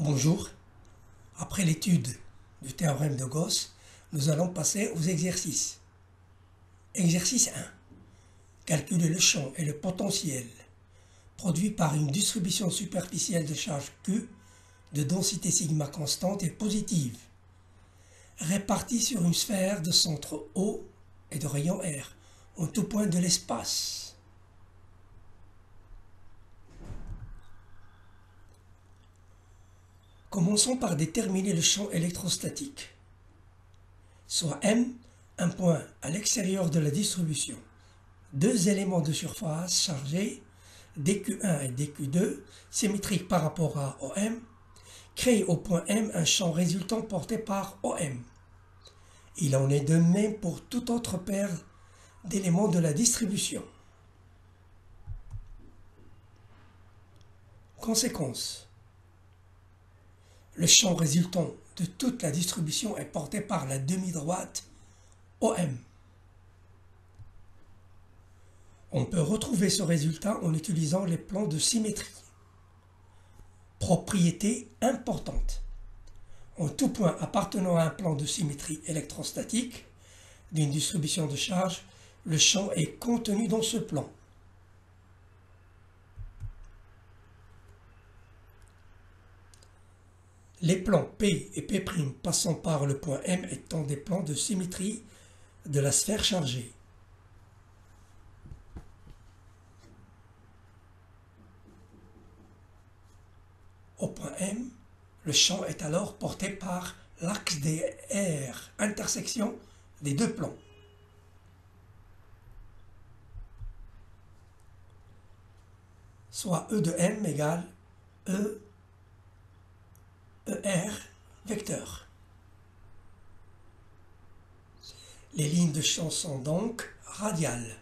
Bonjour, après l'étude du théorème de Gauss, nous allons passer aux exercices. Exercice 1. Calculer le champ et le potentiel produit par une distribution superficielle de charge Q de densité sigma constante et positive, répartie sur une sphère de centre O et de rayon R, en tout point de l'espace. Commençons par déterminer le champ électrostatique, soit M, un point à l'extérieur de la distribution. Deux éléments de surface chargés, dQ1 et dQ2, symétriques par rapport à OM, créent au point M un champ résultant porté par OM. Il en est de même pour toute autre paire d'éléments de la distribution. Conséquence. Le champ résultant de toute la distribution est porté par la demi-droite OM. On peut retrouver ce résultat en utilisant les plans de symétrie. Propriété importante. En tout point appartenant à un plan de symétrie électrostatique d'une distribution de charge, le champ est contenu dans ce plan. Les plans P et P' passant par le point M étant des plans de symétrie de la sphère chargée. Au point M, le champ est alors porté par l'axe des R, intersection des deux plans. Soit E de M égale ER vecteur. Les lignes de champ sont donc radiales.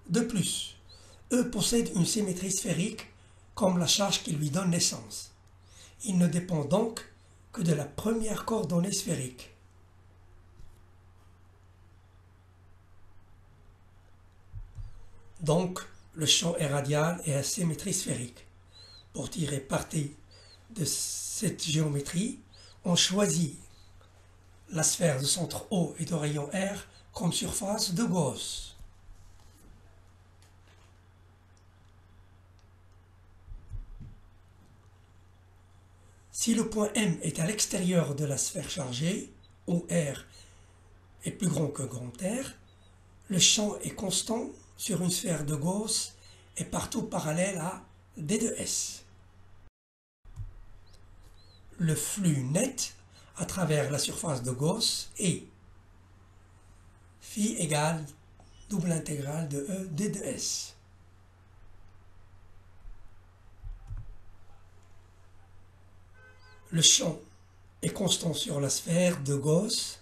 De plus, E possède une symétrie sphérique comme la charge qui lui donne naissance. Il ne dépend donc que de la première coordonnée sphérique. Donc, le champ est radial et à symétrie sphérique. Pour tirer parti de cette géométrie, on choisit la sphère de centre O et de rayon R comme surface de Gauss. Si le point M est à l'extérieur de la sphère chargée, où R est plus grand que grand R, le champ est constant sur une sphère de Gauss et partout parallèle à D de S. Le flux net à travers la surface de Gauss est phi égale double intégrale de E D de S. Le champ est constant sur la sphère de Gauss,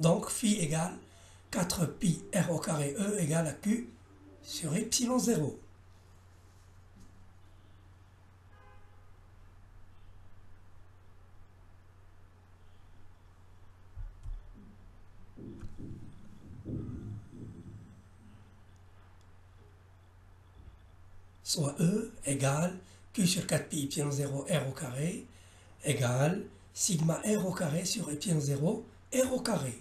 donc phi égale 4 pi r au carré E égale à Q sur epsilon 0. Soit E égale Q sur 4 pi epsilon 0 r au carré égale sigma r au carré sur epsilon 0 r au carré.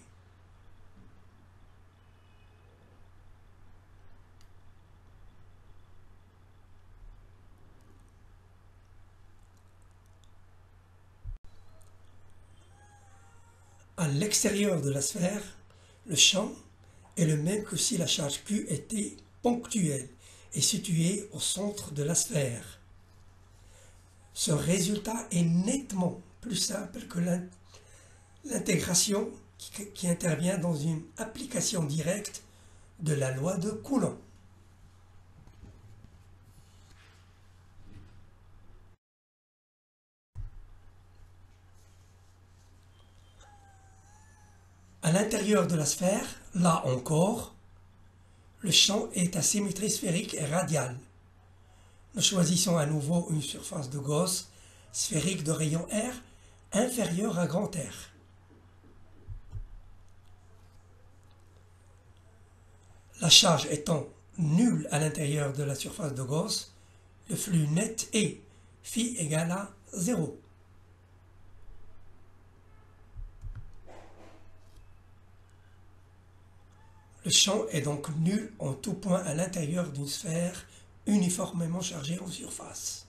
À l'extérieur de la sphère, le champ est le même que si la charge Q était ponctuelle et située au centre de la sphère. Ce résultat est nettement plus simple que l'intégration qui intervient dans une application directe de la loi de Coulomb. À l'intérieur de la sphère, là encore, le champ est à symétrie sphérique et radiale. Nous choisissons à nouveau une surface de Gauss sphérique de rayon R inférieure à grand R. La charge étant nulle à l'intérieur de la surface de Gauss, le flux net est phi égale à 0. Le champ est donc nul en tout point à l'intérieur d'une sphère uniformément chargée en surface.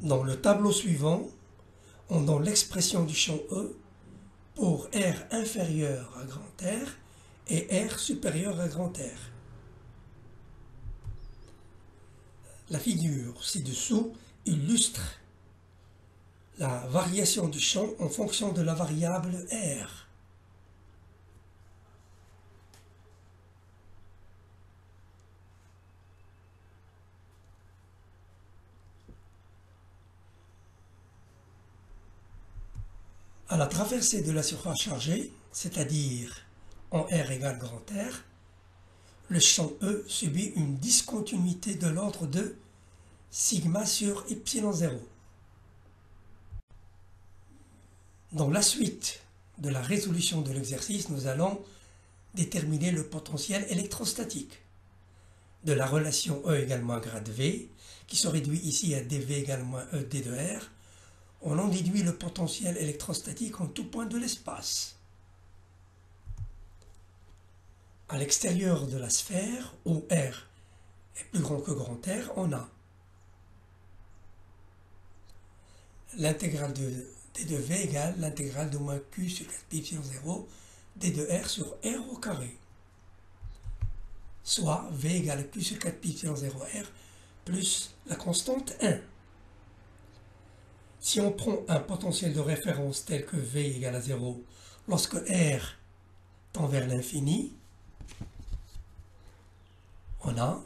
Dans le tableau suivant, on donne l'expression du champ E pour R inférieur à grand R et R supérieur à grand R. La figure ci-dessous illustre la variation du champ en fonction de la variable R. À la traversée de la surface chargée, c'est-à-dire en R égale grand R, le champ E subit une discontinuité de l'ordre de sigma sur epsilon 0. Dans la suite de la résolution de l'exercice, nous allons déterminer le potentiel électrostatique de la relation E égale moins grade V, qui se réduit ici à dV égale moins E d de R. On en déduit le potentiel électrostatique en tout point de l'espace. À l'extérieur de la sphère, où R est plus grand que grand R, on a l'intégrale de d de V égale l'intégrale de moins Q sur 4 pi epsilon 0 d de R sur R au carré, soit V égale Q sur 4 pi epsilon 0 R plus la constante 1. Si on prend un potentiel de référence tel que V égale à 0 lorsque R tend vers l'infini, on a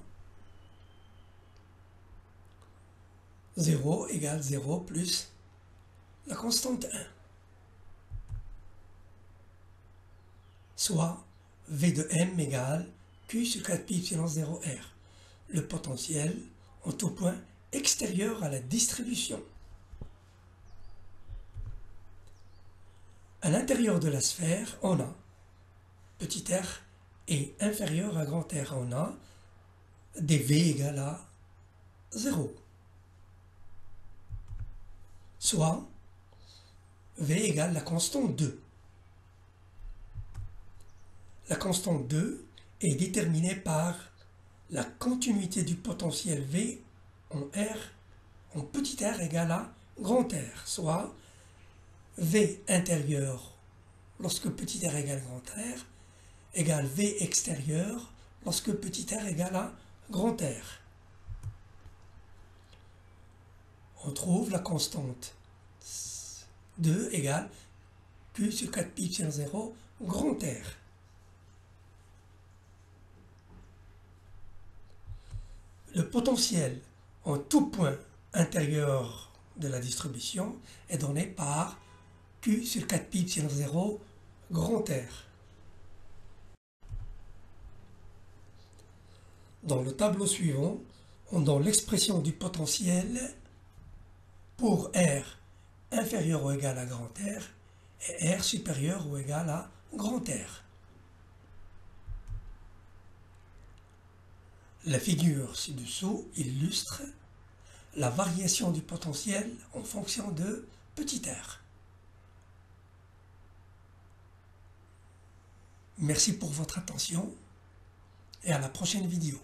0 égale 0 plus la constante 1, soit V de M égale Q sur 4 pi epsilon 0 R, le potentiel en tout point extérieur à la distribution. À l'intérieur de la sphère, on a petit r est inférieur à grand R, on a dV égale à 0, soit V égale la constante 2. La constante 2 est déterminée par la continuité du potentiel V en R, en petit r égale à grand R, soit V intérieur lorsque petit r égale grand R égale V extérieur lorsque petit r égale à grand R. On trouve la constante 2 égale Q sur 4 pi epsilon 0 grand R. Le potentiel en tout point intérieur de la distribution est donné par Q sur 4 pi epsilon 0 grand R. Dans le tableau suivant, on donne l'expression du potentiel pour R inférieur ou égal à grand R et R supérieur ou égal à grand R. La figure ci-dessous illustre la variation du potentiel en fonction de petit r. Merci pour votre attention et à la prochaine vidéo.